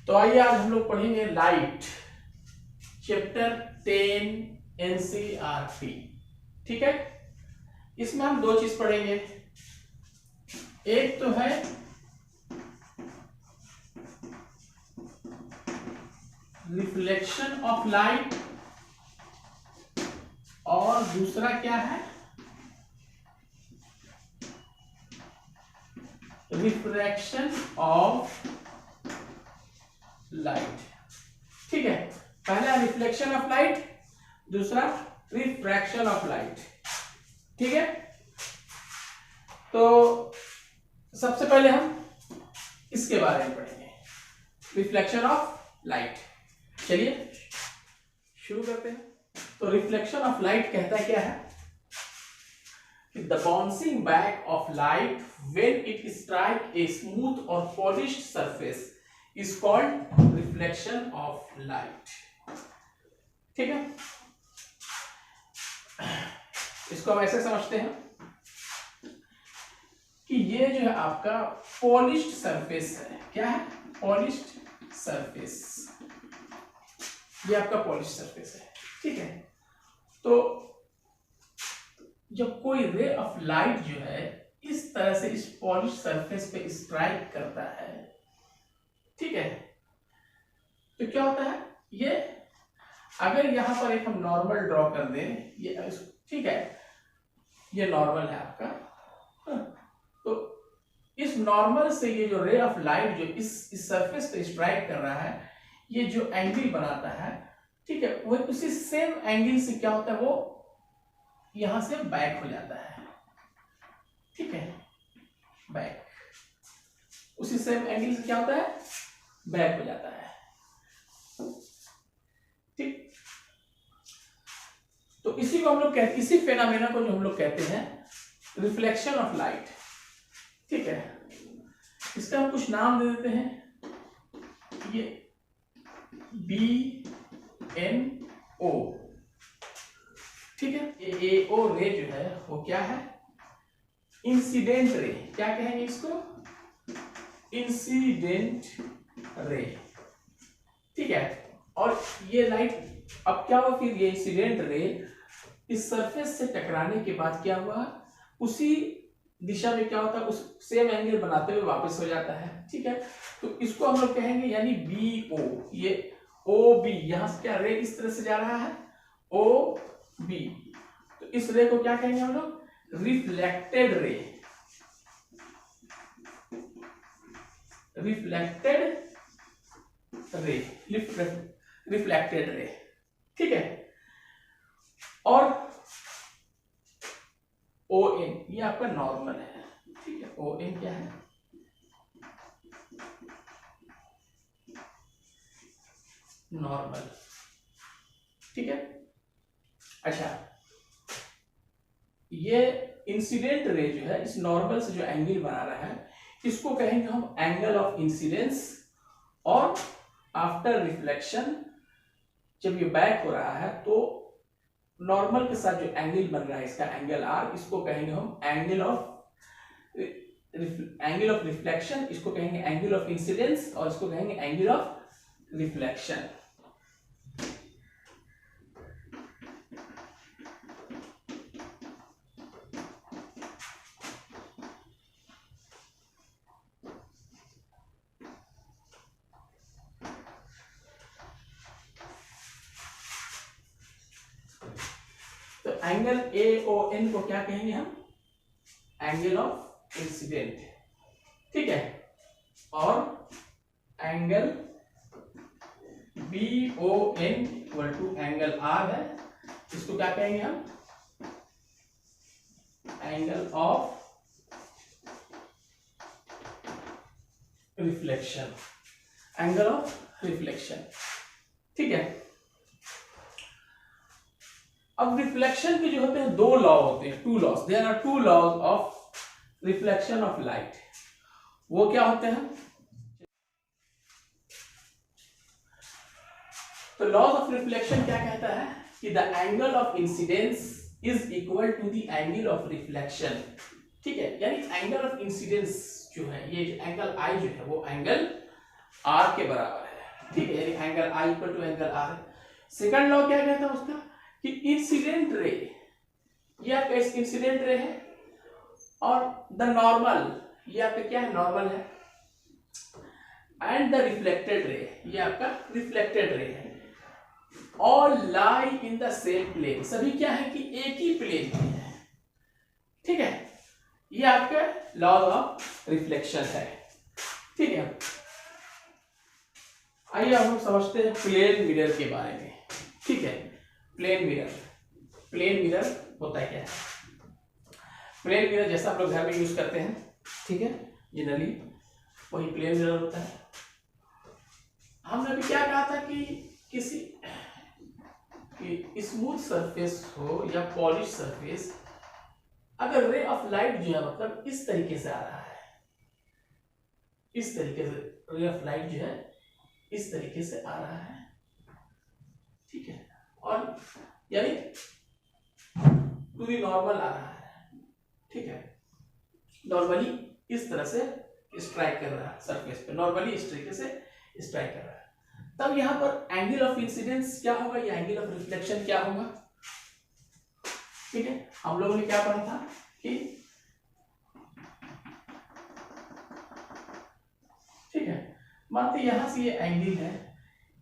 तो आइए आज हम लोग पढ़ेंगे लाइट, चैप्टर 10 एनसीईआरटी। ठीक है, इसमें हम दो चीज पढ़ेंगे। एक तो है रिफ्लेक्शन ऑफ लाइट और दूसरा क्या है, रिफ्रैक्शन ऑफ लाइट। ठीक है, पहला रिफ्लेक्शन ऑफ लाइट, दूसरा रिफ्रैक्शन ऑफ लाइट। ठीक है, तो सबसे पहले हम इसके बारे में पढ़ेंगे, रिफ्लेक्शन ऑफ लाइट। चलिए शुरू करते हैं। तो रिफ्लेक्शन ऑफ लाइट कहता है क्या है, the bouncing back of light when it strikes a smooth or polished surface is called reflection of light। ठीक है, इसको हम ऐसे समझते हैं कि ये जो है आपका पॉलिश्ड सरफेस है। क्या है? पॉलिश्ड सरफेस, ये आपका पॉलिश्ड सरफेस है। ठीक है, तो जब कोई रे ऑफ लाइट जो है इस तरह से इस पॉलिश सरफेस पे स्ट्राइक करता है, ठीक है, तो क्या होता है, ये अगर यहां पर एक हम नॉर्मल ड्रॉ कर दें, ये ठीक है, ये नॉर्मल है आपका, तो इस नॉर्मल से ये जो रे ऑफ लाइट जो इस सरफेस पे स्ट्राइक कर रहा है, ये जो एंगल बनाता है, ठीक है, वो उसी सेम एंगल से क्या होता है, वो यहां से बैक हो जाता है। ठीक है, बैक, उसी सेम एंगल से क्या होता है, बैक हो जाता है। ठीक, तो इसी को हम लोग कहते, इसी फेनोमेना को जो हम लोग कहते हैं रिफ्लेक्शन ऑफ लाइट। ठीक है, इसका हम कुछ नाम दे देते हैं, ये BNO। ठीक है, ये AO रे जो है वो क्या है, इंसिडेंट रे। क्या कहेंगे इसको, इंसिडेंट रे। ठीक है, और ये लाइट अब क्या हुआ, फिर ये इंसिडेंट रे इस सरफेस से टकराने के बाद क्या हुआ, उसी दिशा में क्या होता है, उस सेम एंगल बनाते हुए वापस हो जाता है। ठीक है, तो इसको हम लोग कहेंगे यानी BO, ये OB, यहां से क्या रे इस तरह से जा रहा है, OB, तो इस रे को क्या कहेंगे हम लोग, reflected ray. Reflected ray, reflected ray. ठीक है, और ON ये आपका नॉर्मल है। ठीक है, ON क्या है, नॉर्मल। ठीक है, अच्छा, ये इंसिडेंट रे जो है इस नॉर्मल से जो एंगल बना रहा है, इसको कहेंगे हम एंगल ऑफ इंसिडेंस। और आफ्टर रिफ्लेक्शन जब ये बैक हो रहा है, तो नॉर्मल के साथ जो एंगल बन रहा है इसका एंगल R, इसको कहेंगे हम एंगल ऑफ रिफ्लेक्शन, इसको कहेंगे एंगल ऑफ इंसिडेंस, और इसको कहेंगे एंगल ऑफ रिफ्लेक्शन। तो एंगल AON को क्या कहेंगे हम, एंगल ऑफ इंसिडेंट। ठीक है, और angle BON equal to angle R है, इसको क्या कहेंगे हम, angle of reflection, angle of reflection. ठीक है, अब रिफ्लेक्शन के जो होते हैं दो लॉ होते हैं, two laws, there are two laws of reflection of light. वो क्या होते हैं, तो लॉज ऑफ रिफ्लेक्शन क्या कहता है कि the angle of incidence is equal to the angle of reflection. ठीक है, यानी एंगल ऑफ इंसिडेंस जो है, ये एंगल I जो है वो एंगल R के बराबर है। ठीक है, यानी angle I equal to angle R है। सेकंड लॉ क्या कहता है उसका कि इंसिडेंट रे, ये आपका इंसिडेंट रे है और द नॉर्मल, ये आपका क्या है, नॉर्मल है, एंड द रिफ्लेक्टेड रे, ये आपका रिफ्लेक्टेड रे है, all lie in the same plane, सभी क्या है कि एक ही प्लेन में है। ठीक है, ये आपका लॉ ऑफ रिफ्लेक्शन है। ठीक है, आइए अब हम समझते हैं प्लेन मिरर के बारे में। ठीक है, प्लेन मिरर, प्लेन मिरर होता है क्या है? प्लेन मिरर जैसा हम लोग घर में यूज करते हैं, ठीक है, जनरली वही प्लेन मिरर होता है। हमने अभी क्या कहा था कि किसी स्मूथ सरफेस हो या पॉलिश सरफेस, अगर रे ऑफ लाइट जो है मतलब इस तरीके से आ रहा है, इस तरीके से रे ऑफ लाइट जो है इस तरीके से आ रहा है, ठीक है, और यानी टू दी नॉर्मल आ रहा है, ठीक है, नॉर्मली इस तरह से स्ट्राइक कर रहा है सरफेस पे, नॉर्मली इस तरीके से स्ट्राइक कर रहा है, तब यहां पर एंगल ऑफ इंसिडेंस क्या होगा या एंगल ऑफ रिफ्लेक्शन क्या होगा? ठीक है, हम लोगों ने क्या पढ़ा था कि ठीक है, मानते यहां से ये एंगल है,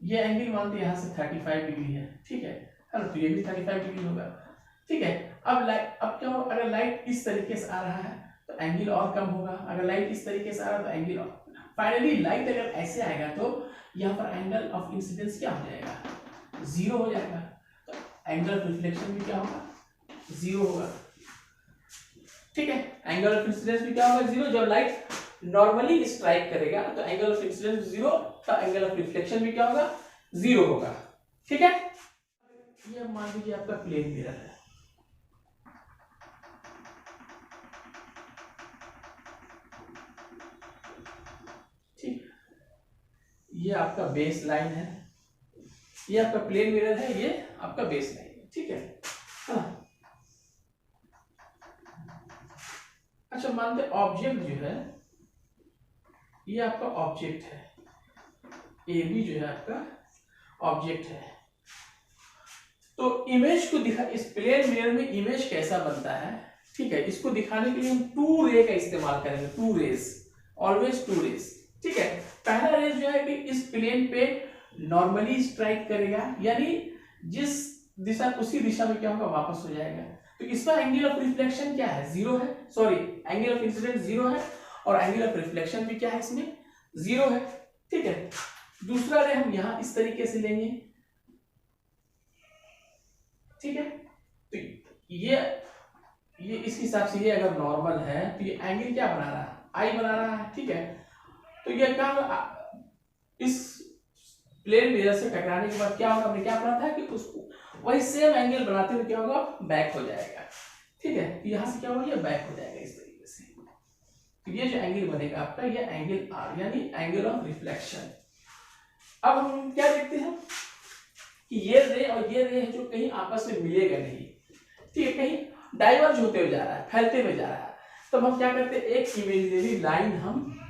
ये एंगल मानते यहां से 35 डिग्री है, ठीक है ना, तो ये भी 35 डिग्री होगा। ठीक है, अब क्या होगा, अगर लाइट इस तरीके से आ रहा है तो एंगल और कम होगा, अगर लाइट इस तरीके से आ रहा है तो एंगल और, फाइनली लाइट अगर ऐसे आएगा तो यहाँ पर एंगल ऑफ इंसिडेंस क्या हो जाएगा, 0 हो जाएगा, तो एंगल ऑफ रिफ्लेक्शन भी क्या होगा, 0 होगा। ठीक है, एंगल ऑफ इंसिडेंस भी क्या होगा, 0। जब लाइट नॉर्मली स्ट्राइक करेगा तो एंगल ऑफ इंसिडेंस 0, तो एंगल ऑफ रिफ्लेक्शन भी क्या होगा, 0 होगा। ठीक है, ये मान लीजिए आपका प्लेन मिरर है, ठीक, ये आपका बेस लाइन है, ये आपका प्लेन मिरर है, ये आपका बेस लाइन है, ठीक है। हाँ, अच्छा मानते ऑब्जेक्ट जो है ये आपका ऑब्जेक्ट है, ए बी जो है आपका ऑब्जेक्ट है, तो इमेज को दिखा, इस प्लेन मिरर में इमेज कैसा बनता है, ठीक है, इसको दिखाने के लिए हम 2 रे का इस्तेमाल करेंगे, 2 रेज, ऑलवेज 2 रेज। ठीक है, पहला रेज जो है कि इस प्लेन पे नॉर्मली स्ट्राइक करेगा, यानी जिस दिशा उसी दिशा में क्या होगा, वापस हो जाएगा, तो इसका एंगल ऑफ रिफ्लेक्शन क्या है, 0 है, सॉरी एंगल ऑफ इंसिडेंस 0 है, और एंगल ऑफ रिफ्लेक्शन भी क्या है, इसमें 0 है। ठीक है, दूसरा रे हम यहां इस तरीके से लेंगे, ठीक है, तो ये इस हिसाब से, ये अगर नॉर्मल है तो ये एंगल क्या बना रहा है, आई बना रहा है, ठीक है, तो ये क्या होगा, इस प्लेन मिरर से टकराने के बाद क्या होगा, हमने क्या पढ़ा था कि उसको वही सेम एंगल बनाते हुए क्या होगा, बैक हो जाएगा। ठीक है, तो यहां से क्या होगा, ये बैक हो जाएगा इस तरीके से, तो ये जो एंगल बनेगा आपका, ये एंगल आर, यानी एंगल ऑफ रिफ्लेक्शन। अब हम क्या देखते हैं कि ये रे और ये रे है जो कहीं आपस में मिलेगा नहीं, ठीक है, कहीं डाइवर्ज होते हुए जा रहा है, फैलते हुए जा रहा है, तो हम क्या करते हैं, एक इमेजिनरी लाइन हम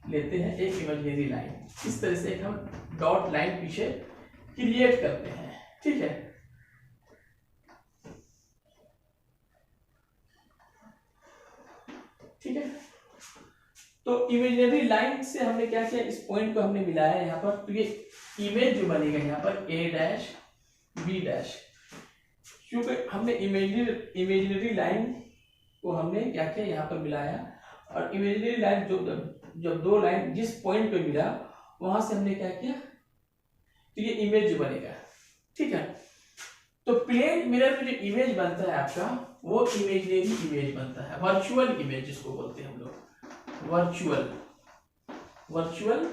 लेते हैं, एक इमेजिनरी लाइन, इस तरह से एक हम डॉट लाइन पीछे क्रिएट करते हैं। ठीक है, ठीक है, तो इमेजिनरी लाइन से हमने क्या किया, इस पॉइंट को हमने मिलाया यहाँ पर, तो ये इमेज जो बनेगा यहाँ पर ए डैश बी डैश, क्योंकि हमने इमेजिनरी लाइन को हमने क्या किया, यहाँ पर मिलाया, और इमेजिनरी लाइन जब 2 लाइन जिस पॉइंट पे मिला वहां से हमने क्या किया, तो ये इमेज जो बनेगा। ठीक है, तो प्लेन मिरर में जो इमेज बनता है आपका, वो इमेजिनरी इमेज बनता है, वर्चुअल इमेज जिसको बोलते हैं हम लोग, वर्चुअल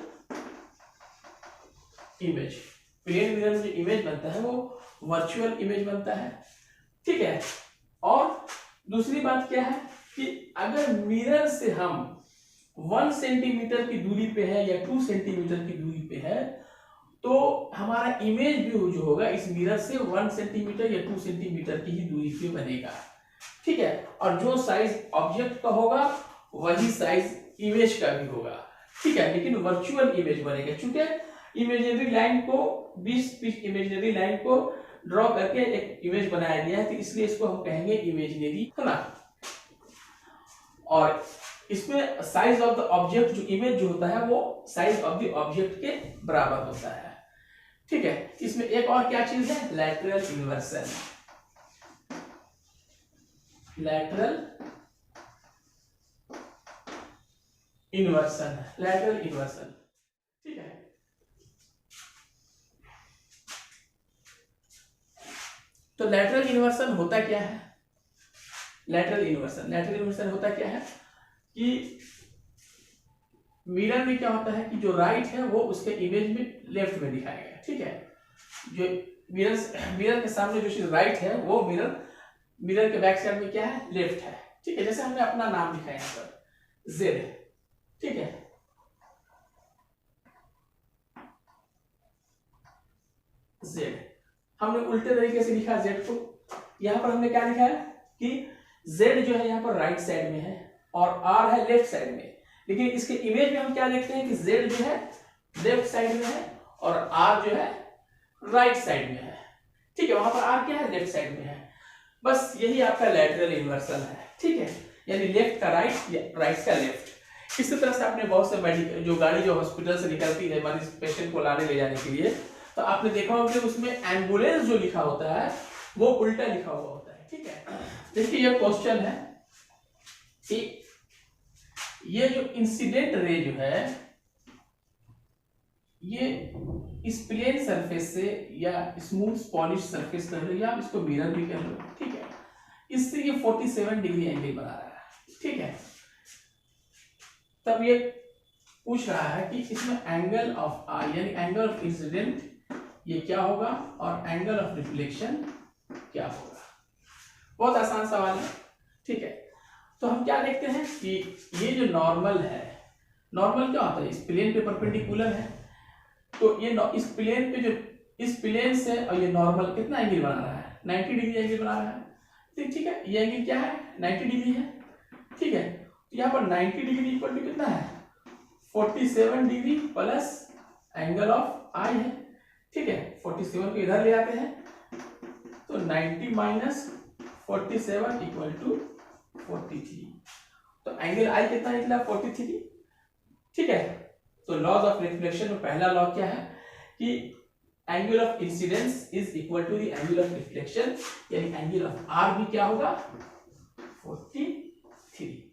इमेज, प्लेन मिरर में जो इमेज बनता है वो वर्चुअल इमेज बनता है। ठीक है, और दूसरी बात क्या है कि अगर मिरर से हम 1 सेंटीमीटर की दूरी पे है या 2 सेंटीमीटर की दूरी पे है, तो हमारा इमेज व्यू जो होगा इस मिरर से 1 सेंटीमीटर या 2 सेंटीमीटर की ही दूरी पे बनेगा। ठीक है, और जो साइज ऑब्जेक्ट का होगा वही साइज इमेज का भी होगा। ठीक है, लेकिन वर्चुअल इमेज बनेगा, चूंकि इमेजिनरी लाइन को 20 इमेजिनरी लाइन को ड्रॉ करके एक इमेज बनाया गया है, तो इसलिए इसको हम कहेंगे इमेजिनरी, है ना। और इसमें साइज ऑफ द ऑब्जेक्ट, जो इमेज जो होता है वो साइज ऑफ द ऑब्जेक्ट के बराबर होता है, ठीक है। इसमें एक और क्या चीज है, lateral inversion. Lateral inversion, lateral inversion, ठीक है। तो लैटरल इन्वर्सन होता क्या है, लैटरल इन्वर्सन होता क्या है कि मिरर में क्या होता है कि जो राइट है वो उसके इमेज में लेफ्ट में दिखाएगा, ठीक है। जो मिरर के सामने जो चीज राइट है वो मिरर के बैक साइड में क्या है, लेफ्ट है, ठीक है। जैसे हमने अपना नाम लिखा है यहाँ पर जेड, ठीक है। जेड हमने उल्टे तरीके से लिखा जेड को, यहां पर हमने क्या लिखा है कि जेड जो है यहाँ पर राइट साइड में है और आर है लेफ्ट साइड में, लेकिन इसके इमेज में हम क्या लिखते हैं कि जेड जो है लेफ्ट साइड में है और आर जो है राइट साइड में है, ठीक है। वहां पर आर क्या है, लेफ्ट साइड में है। बस यही आपका लैटरल इन्वर्सन है, ठीक है, यानी लेफ्ट का राइट या राइट का लेफ्ट। इसी तरह से आपने बहुत से मेडिकल जो गाड़ी जो हॉस्पिटल से निकलती है मरीज पेशेंट को लाने ले जाने के लिए, तो आपने देखा होगा कि उसमें एम्बुलेंस जो लिखा होता है वो उल्टा लिखा हुआ होता है, ठीक है। देखिए ये क्वेश्चन है कि ये जो इंसिडेंट रे जो है ये इस प्लेन सरफेस से या स्मूथ पॉलिश सरफेस कर लो या आप इसको मिरर भी कर लो, ठीक है, इससे ये 47 डिग्री एंगल बना रहा है, ठीक है। तब ये पूछ रहा है कि इसमें एंगल ऑफ आई यानी एंगल ऑफ इंसिडेंट ये क्या होगा और एंगल ऑफ रिफ्लेक्शन क्या होगा। बहुत आसान सवाल है, ठीक है। तो हम क्या देखते हैं कि ये जो नॉर्मल है, नॉर्मल क्या होता है, इस प्लेन पे परपेंडिकुलर है, तो ये इस प्लेन पे जो इस प्लेन से और ये नॉर्मल कितना एंगल बना रहा है, 90 डिग्री एंगल बना रहा है, ठीक है। ये एंगल क्या है, 90 डिग्री है, ठीक है। तो यहाँ पर 90 डिग्री इक्वल टू कितना है, 47 डिग्री प्लस एंगल ऑफ आई है, ठीक है। 47 को इधर ले आते हैं तो 90 माइनस 47 इक्वल टू 43, तो एंगल आई कितना निकला, 43, ठीक है। तो लॉज ऑफ रिफ्लेक्शन में पहला लॉ क्या है कि angle of incidence is equal to the angle of reflection, यानी एंगल ऑफ आर भी क्या होगा, 43।